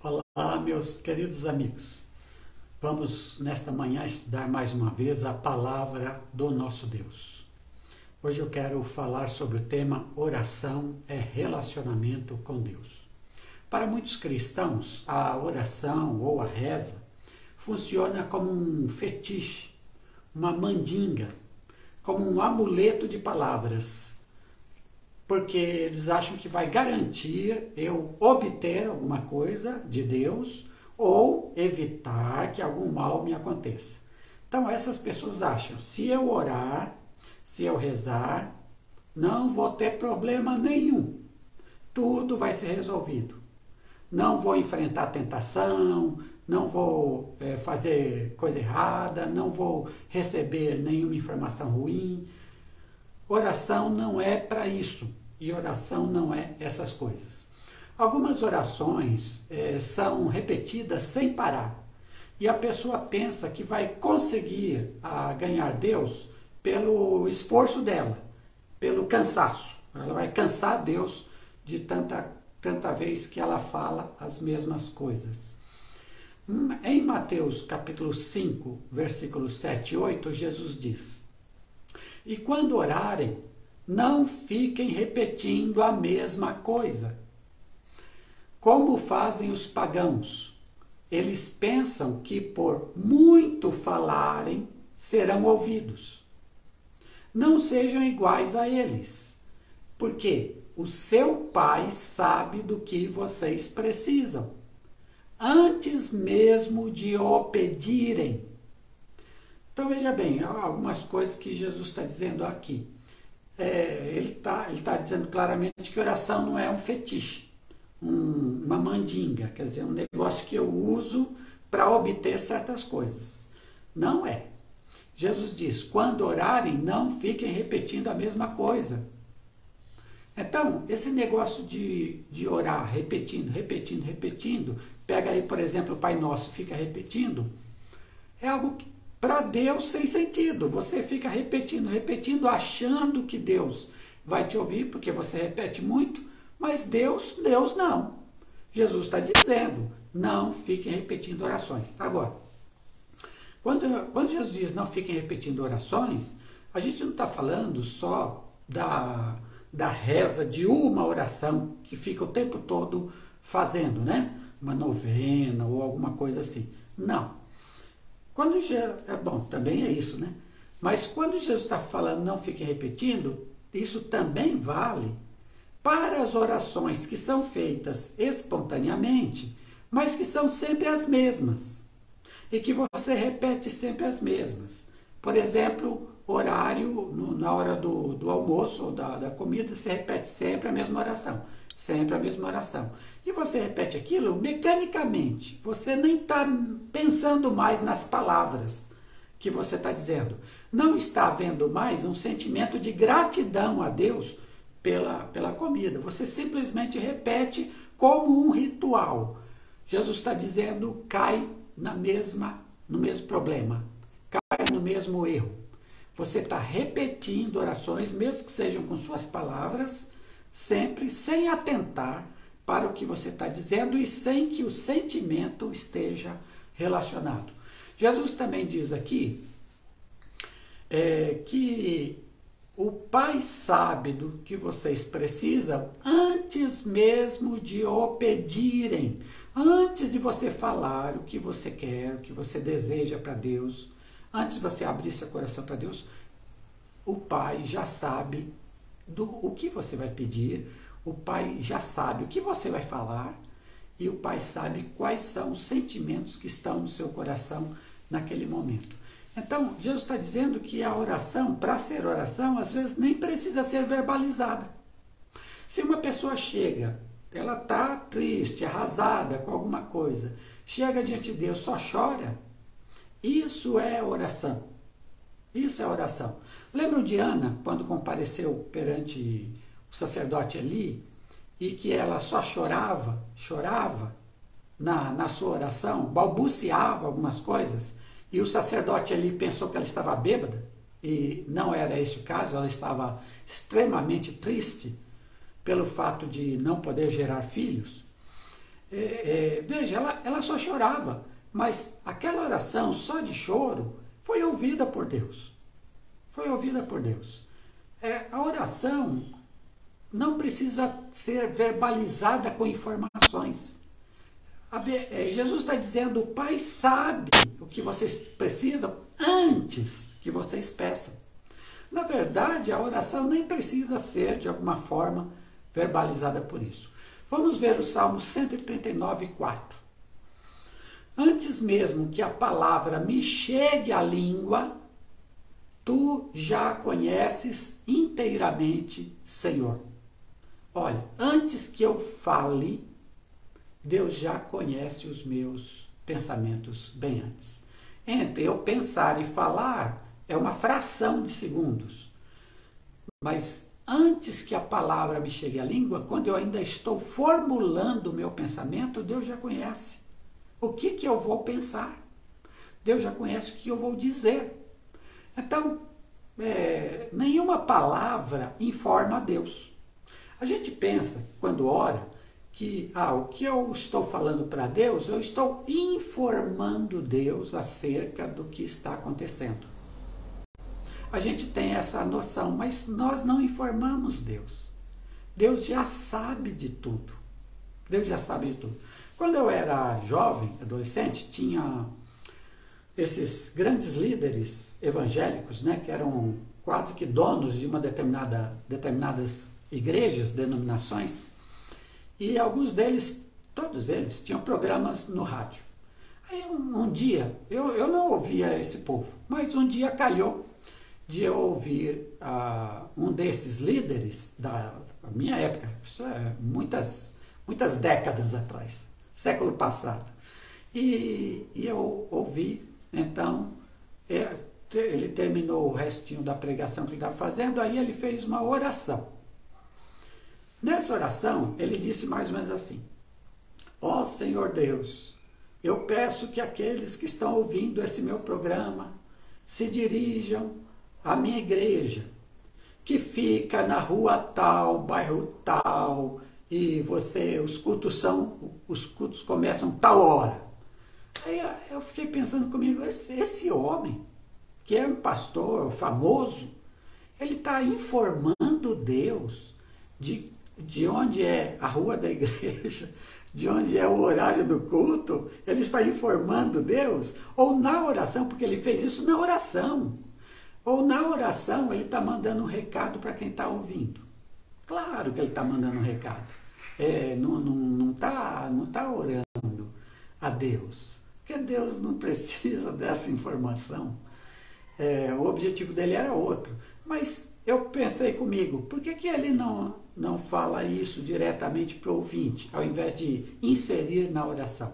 Olá, meus queridos amigos. Vamos nesta manhã estudar mais uma vez a palavra do nosso Deus. Hoje eu quero falar sobre o tema oração é relacionamento com Deus. Para muitos cristãos, a oração ou a reza funciona como um fetiche, uma mandinga, como um amuleto de palavras, porque eles acham que vai garantir eu obter alguma coisa de Deus ou evitar que algum mal me aconteça. Então essas pessoas acham, se eu orar, se eu rezar, não vou ter problema nenhum. Tudo vai ser resolvido. Não vou enfrentar tentação, não vou fazer coisa errada, não vou receber nenhuma informação ruim. Oração não é para isso. E oração não é essas coisas. Algumas orações são repetidas sem parar. E a pessoa pensa que vai conseguir ganhar Deus pelo esforço dela, pelo cansaço. Ela vai cansar Deus de tanta vez que ela fala as mesmas coisas. Em Mateus capítulo 5, versículos 7 e 8, Jesus diz: "E quando orarem, não fiquem repetindo a mesma coisa, como fazem os pagãos. Eles pensam que por muito falarem serão ouvidos. Não sejam iguais a eles, porque o seu Pai sabe do que vocês precisam, antes mesmo de o pedirem." Então veja bem, algumas coisas que Jesus está dizendo aqui. Ele tá dizendo claramente que oração não é um fetiche, uma mandinga, quer dizer, um negócio que eu uso para obter certas coisas. Não é. Jesus diz, quando orarem, não fiquem repetindo a mesma coisa. Então, esse negócio de orar, repetindo, pega aí, por exemplo, o Pai Nosso, fica repetindo, é algo que para Deus sem sentido. Você fica repetindo, achando que Deus vai te ouvir, porque você repete muito, mas Deus não. Jesus está dizendo, não fiquem repetindo orações. Agora, quando Jesus diz não fiquem repetindo orações, a gente não está falando só da reza de uma oração que fica o tempo todo fazendo, né? Uma novena ou alguma coisa assim. Não. Também é isso, né? Mas quando Jesus está falando não fiquem repetindo, isso também vale para as orações que são feitas espontaneamente, mas que são sempre as mesmas. E que você repete sempre as mesmas. Por exemplo, horário, na hora do almoço ou da comida, você repete sempre a mesma oração. Sempre a mesma oração. E você repete aquilo mecanicamente. Você nem está pensando mais nas palavras que você está dizendo. Não está havendo mais um sentimento de gratidão a Deus pela comida. Você simplesmente repete como um ritual. Jesus está dizendo, cai no mesmo problema. Cai no mesmo erro. Você está repetindo orações, mesmo que sejam com suas palavras, sempre sem atentar para o que você está dizendo e sem que o sentimento esteja relacionado. Jesus também diz aqui que o Pai sabe do que vocês precisam antes mesmo de o pedirem. Antes de você falar o que você quer, o que você deseja para Deus, antes de você abrir seu coração para Deus, o Pai já sabe o que você vai pedir, o Pai já sabe o que você vai falar e o Pai sabe quais são os sentimentos que estão no seu coração naquele momento. Então, Jesus está dizendo que a oração, para ser oração, às vezes nem precisa ser verbalizada. Se uma pessoa chega, ela está triste, arrasada com alguma coisa, chega diante de Deus, só chora, isso é oração. Isso é oração. Lembram de Ana, quando compareceu perante o sacerdote Eli, e que ela só chorava na sua oração, balbuciava algumas coisas, e o sacerdote Eli pensou que ela estava bêbada, e não era esse o caso, ela estava extremamente triste pelo fato de não poder gerar filhos. Veja, ela só chorava, mas aquela oração só de choro foi ouvida por Deus. Foi ouvida por Deus. A oração não precisa ser verbalizada com informações. Jesus está dizendo, o Pai sabe o que vocês precisam antes que vocês peçam. Na verdade, a oração nem precisa ser, de alguma forma, verbalizada por isso. Vamos ver o Salmo 139, 4. Antes mesmo que a palavra me chegue à língua, tu já conheces inteiramente, Senhor. Olha, antes que eu fale, Deus já conhece os meus pensamentos bem antes. Entre eu pensar e falar é uma fração de segundos. Mas antes que a palavra me chegue à língua, quando eu ainda estou formulando o meu pensamento, Deus já conhece o que eu vou pensar. Deus já conhece o que eu vou dizer. Então, nenhuma palavra informa a Deus. A gente pensa, quando ora, que o que eu estou falando para Deus, eu estou informando Deus acerca do que está acontecendo. A gente tem essa noção, mas nós não informamos Deus. Deus já sabe de tudo. Deus já sabe de tudo. Quando eu era jovem, adolescente, tinha esses grandes líderes evangélicos, né, que eram quase que donos de uma determinadas igrejas, denominações, e alguns deles, todos eles, tinham programas no rádio. Aí um dia, eu não ouvia esse povo, mas um dia calhou de eu ouvir um desses líderes da minha época, isso é muitas décadas atrás, século passado. E eu ouvi, então, ele terminou o restinho da pregação que ele estava fazendo, aí ele fez uma oração. Nessa oração, ele disse mais ou menos assim: ó Senhor Deus, eu peço que aqueles que estão ouvindo esse meu programa se dirijam à minha igreja, que fica na rua tal, bairro tal, e os cultos começam tal hora. Aí eu fiquei pensando comigo, esse homem, que é um pastor famoso, ele está informando Deus de onde é a rua da igreja, de onde é o horário do culto. Ele está informando Deus, ou na oração, porque ele fez isso na oração, ou na oração ele está mandando um recado para quem está ouvindo. Claro que ele está mandando um recado. Não tá orando a Deus, porque Deus não precisa dessa informação. O objetivo dele era outro. Mas eu pensei comigo, por que ele não fala isso diretamente para o ouvinte, ao invés de inserir na oração?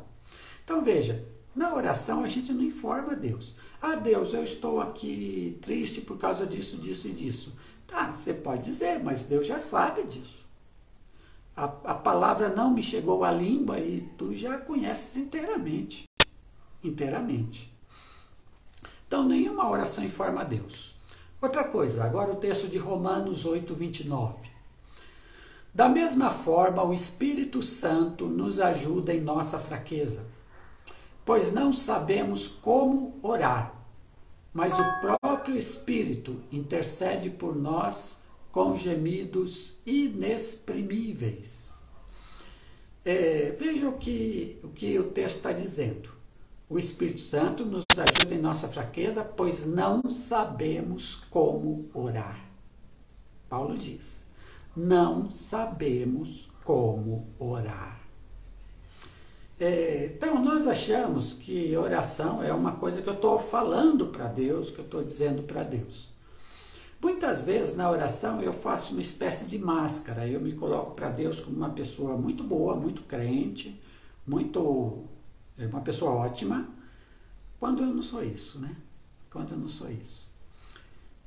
Então veja, na oração a gente não informa Deus. Deus, eu estou aqui triste por causa disso, disso e disso. Tá, você pode dizer, mas Deus já sabe disso. A palavra não me chegou à língua e tu já conheces inteiramente. Inteiramente. Então, nenhuma oração informa a Deus. Outra coisa, agora o texto de Romanos 8, 29. Da mesma forma, o Espírito Santo nos ajuda em nossa fraqueza, pois não sabemos como orar, mas o próprio Espírito intercede por nós com gemidos inexprimíveis. Veja o que o texto está dizendo. O Espírito Santo nos ajuda em nossa fraqueza, pois não sabemos como orar. Paulo diz, não sabemos como orar. Então, nós achamos que oração é uma coisa que eu estou falando para Deus, que eu estou dizendo para Deus. Muitas vezes na oração eu faço uma espécie de máscara, eu me coloco para Deus como uma pessoa muito boa, muito crente, uma pessoa ótima, quando eu não sou isso, né? Quando eu não sou isso.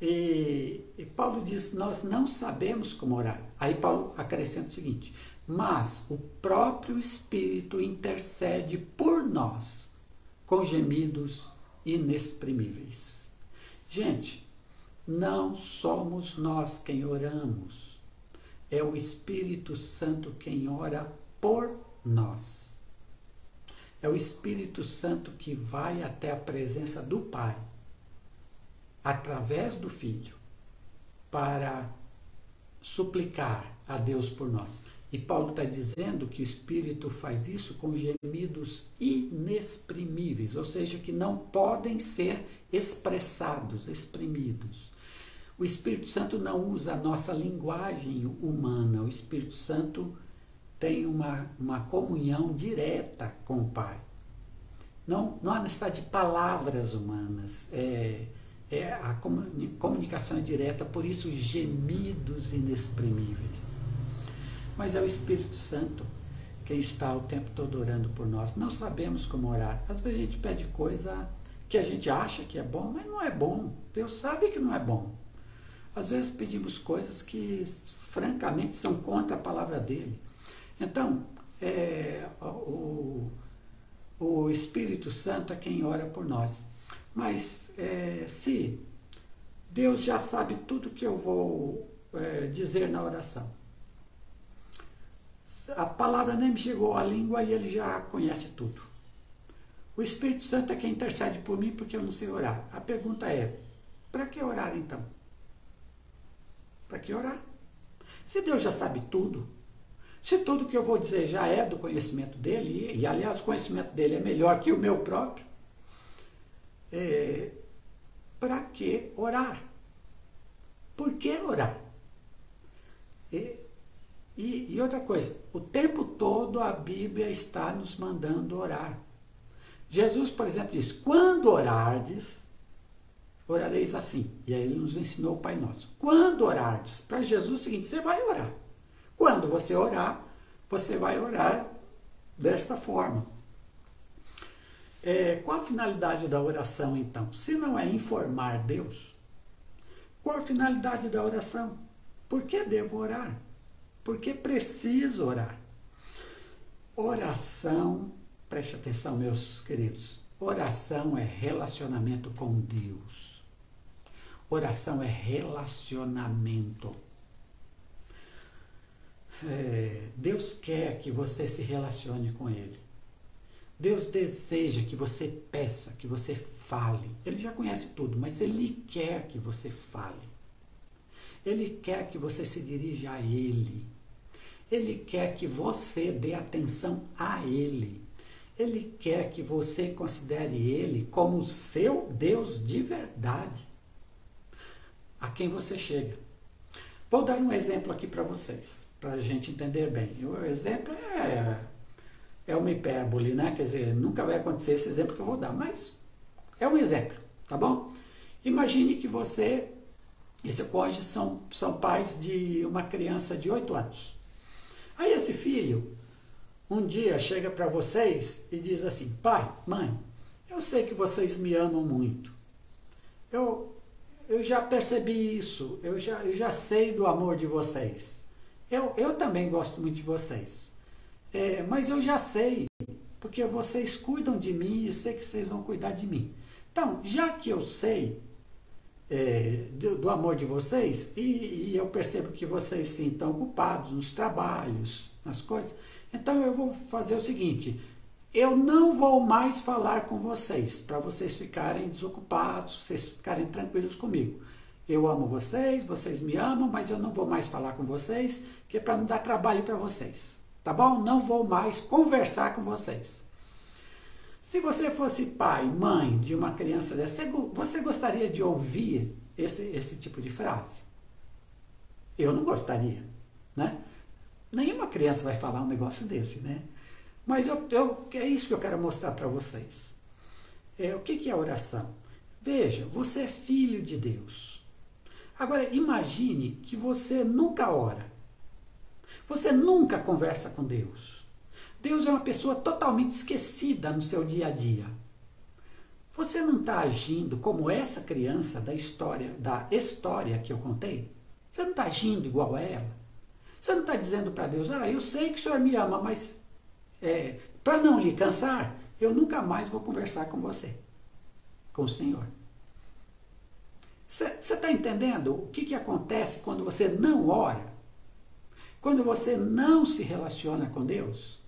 E Paulo diz, nós não sabemos como orar. Aí Paulo acrescenta o seguinte, mas o próprio Espírito intercede por nós com gemidos inexprimíveis. Gente, não somos nós quem oramos, é o Espírito Santo quem ora por nós. É o Espírito Santo que vai até a presença do Pai, através do Filho, para suplicar a Deus por nós. E Paulo está dizendo que o Espírito faz isso com gemidos inexprimíveis, ou seja, que não podem ser expressados, exprimidos. O Espírito Santo não usa a nossa linguagem humana, o Espírito Santo tem uma comunhão direta com o Pai. Não há necessidade de palavras humanas, a comunicação é direta, por isso gemidos inexprimíveis. Mas é o Espírito Santo quem está o tempo todo orando por nós. Não sabemos como orar. Às vezes a gente pede coisa que a gente acha que é bom, mas não é bom. Deus sabe que não é bom. Às vezes pedimos coisas que, francamente, são contra a palavra dele. Então, o Espírito Santo é quem ora por nós. Mas se Deus já sabe tudo que eu vou dizer na oração, a palavra nem me chegou à língua e ele já conhece tudo. O Espírito Santo é quem intercede por mim porque eu não sei orar. A pergunta é, para que orar então? Para que orar? Se Deus já sabe tudo, se tudo que eu vou dizer já é do conhecimento dele, e aliás o conhecimento dele é melhor que o meu próprio, para que orar? Por que orar? E outra coisa, o tempo todo a Bíblia está nos mandando orar. Jesus, por exemplo, diz, quando orardes, orareis assim. E aí ele nos ensinou o Pai Nosso. Quando orardes, para Jesus é o seguinte, você vai orar. Quando você orar, você vai orar desta forma. Qual a finalidade da oração, então? Se não é informar Deus, qual a finalidade da oração? Por que devo orar? Por que preciso orar? Oração, preste atenção, meus queridos, oração é relacionamento com Deus. Oração é relacionamento. Deus quer que você se relacione com Ele. Deus deseja que você peça, que você fale. Ele já conhece tudo, mas Ele quer que você fale. Ele quer que você se dirija a Ele. Ele quer que você dê atenção a Ele. Ele quer que você considere Ele como o seu Deus de verdade, a quem você chega. Vou dar um exemplo aqui para vocês, para a gente entender bem. O exemplo é uma hipérbole, né? Quer dizer, nunca vai acontecer esse exemplo que eu vou dar, mas é um exemplo, tá bom? Imagine que você e seu cônjuge são pais de uma criança de 8 anos. Aí esse filho, um dia chega para vocês e diz assim, pai, mãe, eu sei que vocês me amam muito. Eu já percebi isso, eu já sei do amor de vocês. Eu também gosto muito de vocês. Mas eu já sei, porque vocês cuidam de mim e eu sei que vocês vão cuidar de mim. Então, já que eu sei do amor de vocês, e eu percebo que vocês sim estão ocupados nos trabalhos, nas coisas, então eu vou fazer o seguinte, eu não vou mais falar com vocês, para vocês ficarem desocupados, vocês ficarem tranquilos comigo. Eu amo vocês, vocês me amam, mas eu não vou mais falar com vocês, que é para não dar trabalho para vocês, tá bom? Não vou mais conversar com vocês. Se você fosse pai, mãe de uma criança dessa, você gostaria de ouvir esse tipo de frase? Eu não gostaria, né? Nenhuma criança vai falar um negócio desse, né? Mas é isso que eu quero mostrar para vocês. O que é oração? Veja, você é filho de Deus. Agora, imagine que você nunca ora. Você nunca conversa com Deus. Deus é uma pessoa totalmente esquecida no seu dia a dia. Você não está agindo como essa criança da história que eu contei? Você não está agindo igual a ela? Você não está dizendo para Deus, eu sei que o Senhor me ama, mas para não lhe cansar, eu nunca mais vou conversar com você, com o Senhor. Você está entendendo o que acontece quando você não ora? Quando você não se relaciona com Deus?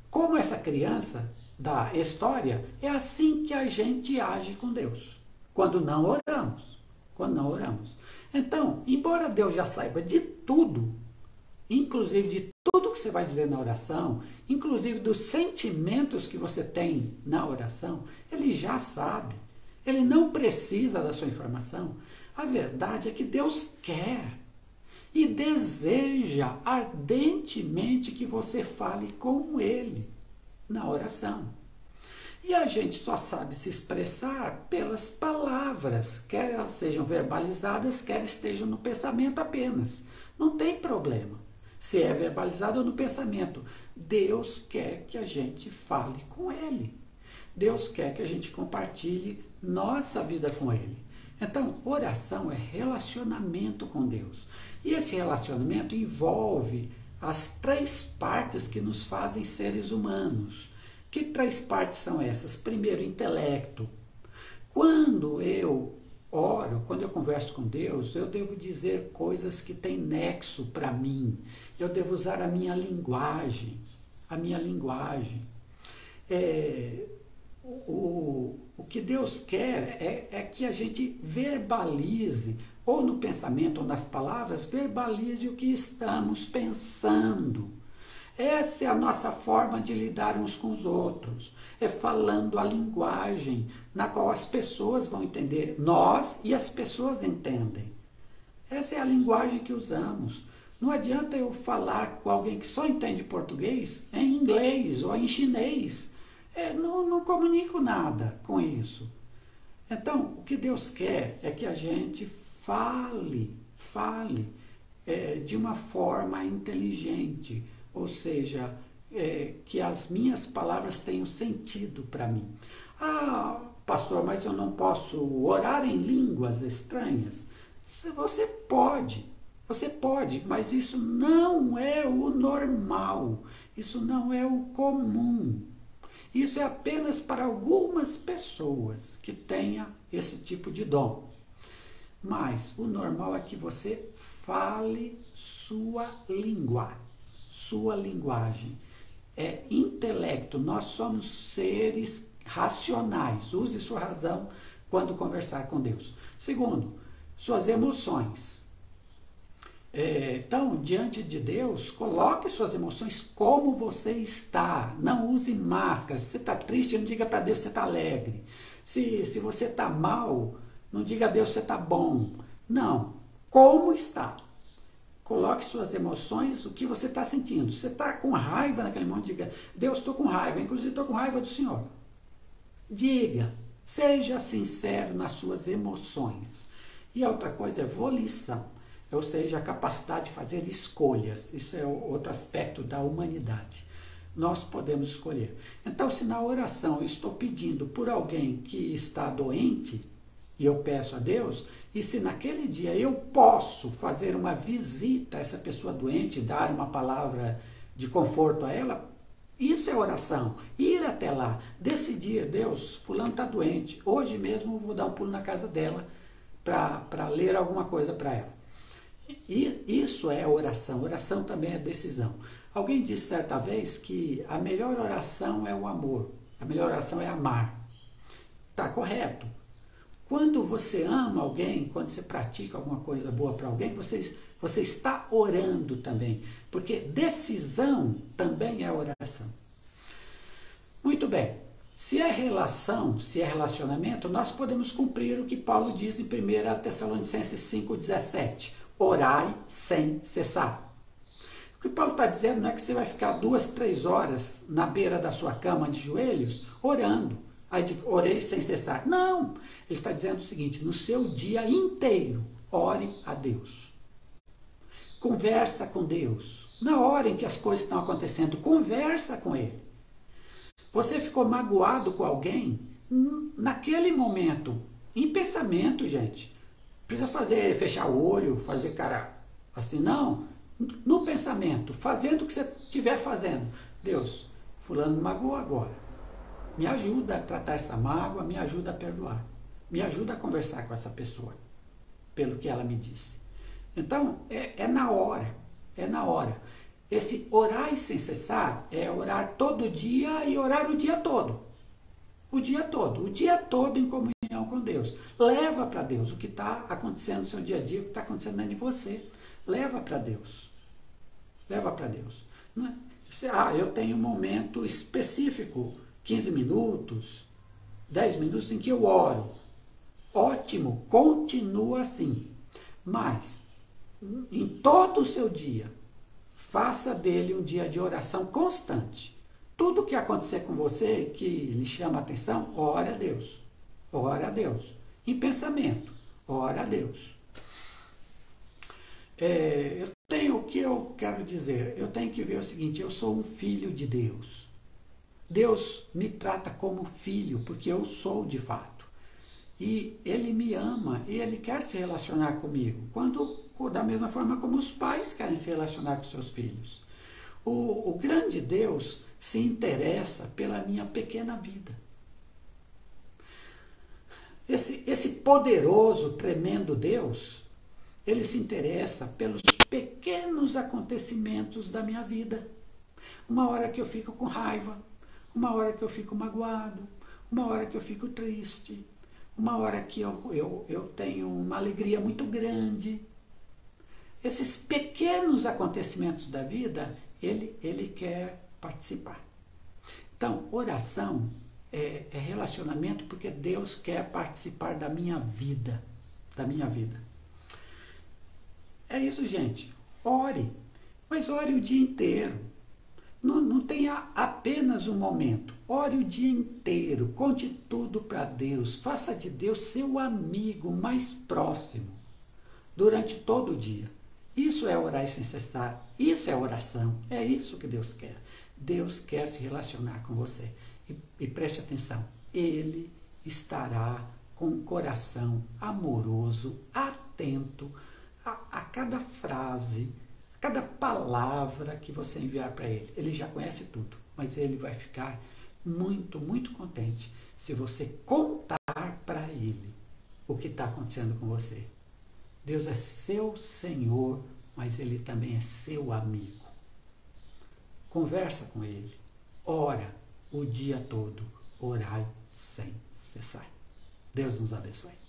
Como essa criança da história, é assim que a gente age com Deus, quando não oramos. Quando não oramos. Então, embora Deus já saiba de tudo, inclusive de tudo que você vai dizer na oração, inclusive dos sentimentos que você tem na oração, Ele já sabe. Ele não precisa da sua informação. A verdade é que Deus quer e deseja ardentemente que você fale com Ele na oração. E a gente só sabe se expressar pelas palavras, quer elas sejam verbalizadas, quer estejam no pensamento apenas. Não tem problema se é verbalizado ou no pensamento. Deus quer que a gente fale com Ele. Deus quer que a gente compartilhe nossa vida com Ele. Então, oração é relacionamento com Deus. E esse relacionamento envolve as 3 partes que nos fazem seres humanos. Que 3 partes são essas? Primeiro, intelecto. Quando eu oro, quando eu converso com Deus, eu devo dizer coisas que têm nexo para mim. Eu devo usar a minha linguagem. A minha linguagem. O que Deus quer é que a gente verbalize, ou no pensamento ou nas palavras, verbalize o que estamos pensando. Essa é a nossa forma de lidar uns com os outros. É falando a linguagem na qual as pessoas vão entender. Nós e as pessoas entendem. Essa é a linguagem que usamos. Não adianta eu falar com alguém que só entende português em inglês ou em chinês. Não comunico nada com isso. Então, o que Deus quer é que a gente fale de uma forma inteligente. Ou seja, que as minhas palavras tenham sentido para mim. Ah, pastor, mas eu não posso orar em línguas estranhas? Você pode, mas isso não é o normal, isso não é o comum. Isso é apenas para algumas pessoas que tenham esse tipo de dom. Mas o normal é que você fale sua língua. Sua linguagem. É intelecto. Nós somos seres racionais. Use sua razão quando conversar com Deus. Segundo, suas emoções. Então, diante de Deus, coloque suas emoções como você está. Não use máscara. Se você está triste, não diga para Deus que você está alegre. Se você está mal, não diga a Deus que você está bom. Não. Como está? Coloque suas emoções, o que você está sentindo. Você está com raiva naquele momento, diga, Deus, estou com raiva, inclusive estou com raiva do Senhor. Diga, seja sincero nas suas emoções. E a outra coisa é volição, ou seja, a capacidade de fazer escolhas. Isso é outro aspecto da humanidade. Nós podemos escolher. Então, se na oração eu estou pedindo por alguém que está doente, e eu peço a Deus, e se naquele dia eu posso fazer uma visita a essa pessoa doente, dar uma palavra de conforto a ela, isso é oração. Ir até lá, decidir, Deus, fulano está doente, hoje mesmo eu vou dar um pulo na casa dela para ler alguma coisa para ela. E isso é oração. Oração também é decisão. Alguém disse certa vez que a melhor oração é o amor, a melhor oração é amar. Está correto. Quando você ama alguém, quando você pratica alguma coisa boa para alguém, você está orando também. Porque decisão também é oração. Muito bem. Se é relação, se é relacionamento, nós podemos cumprir o que Paulo diz em 1 Tessalonicenses 5,17. Orai sem cessar. O que Paulo está dizendo não é que você vai ficar 2, 3 horas na beira da sua cama de joelhos orando. Aí orei sem cessar. Não! Ele está dizendo o seguinte, no seu dia inteiro, ore a Deus. Conversa com Deus. Na hora em que as coisas estão acontecendo, conversa com Ele. Você ficou magoado com alguém? Naquele momento, em pensamento, gente. Precisa fechar o olho, fazer cara assim, não. No pensamento, fazendo o que você estiver fazendo. Deus, fulano me magoou agora. Me ajuda a tratar essa mágoa, me ajuda a perdoar. Me ajuda a conversar com essa pessoa, pelo que ela me disse. Então, é na hora. Esse orar sem cessar é orar todo dia e orar o dia todo. O dia todo em comunhão com Deus. Leva para Deus o que está acontecendo no seu dia a dia, o que está acontecendo dentro de você. Leva para Deus. Leva para Deus. Não é? Eu tenho um momento específico, 15 minutos, 10 minutos em que eu oro. Ótimo, continua assim. Mas, em todo o seu dia, faça dele um dia de oração constante. Tudo que acontecer com você, que lhe chama a atenção, ora a Deus. Ora a Deus. Em pensamento, ora a Deus. O que eu quero dizer? Eu tenho que ver o seguinte, eu sou um filho de Deus. Deus me trata como filho, porque eu sou de fato. E Ele me ama e Ele quer se relacionar comigo. Da mesma forma como os pais querem se relacionar com seus filhos. O grande Deus se interessa pela minha pequena vida. Esse poderoso, tremendo Deus, Ele se interessa pelos pequenos acontecimentos da minha vida. Uma hora que eu fico com raiva, uma hora que eu fico magoado, uma hora que eu fico triste, uma hora que eu tenho uma alegria muito grande. Esses pequenos acontecimentos da vida, ele quer participar. Então, oração é relacionamento porque Deus quer participar da minha vida. Da minha vida. É isso, gente. Ore. Mas ore o dia inteiro. Não tenha apenas um momento. Ore o dia inteiro. Conte tudo para Deus. Faça de Deus seu amigo mais próximo. Durante todo o dia. Isso é orar sem cessar. Isso é oração. É isso que Deus quer. Deus quer se relacionar com você. E preste atenção. Ele estará com um coração amoroso, atento a cada frase, a cada palavra que você enviar para ele. Ele já conhece tudo, mas ele vai ficar muito, muito contente se você contar para ele o que está acontecendo com você. Deus é seu Senhor, mas Ele também é seu amigo. Conversa com Ele. Ora o dia todo. Orai sem cessar. Deus nos abençoe.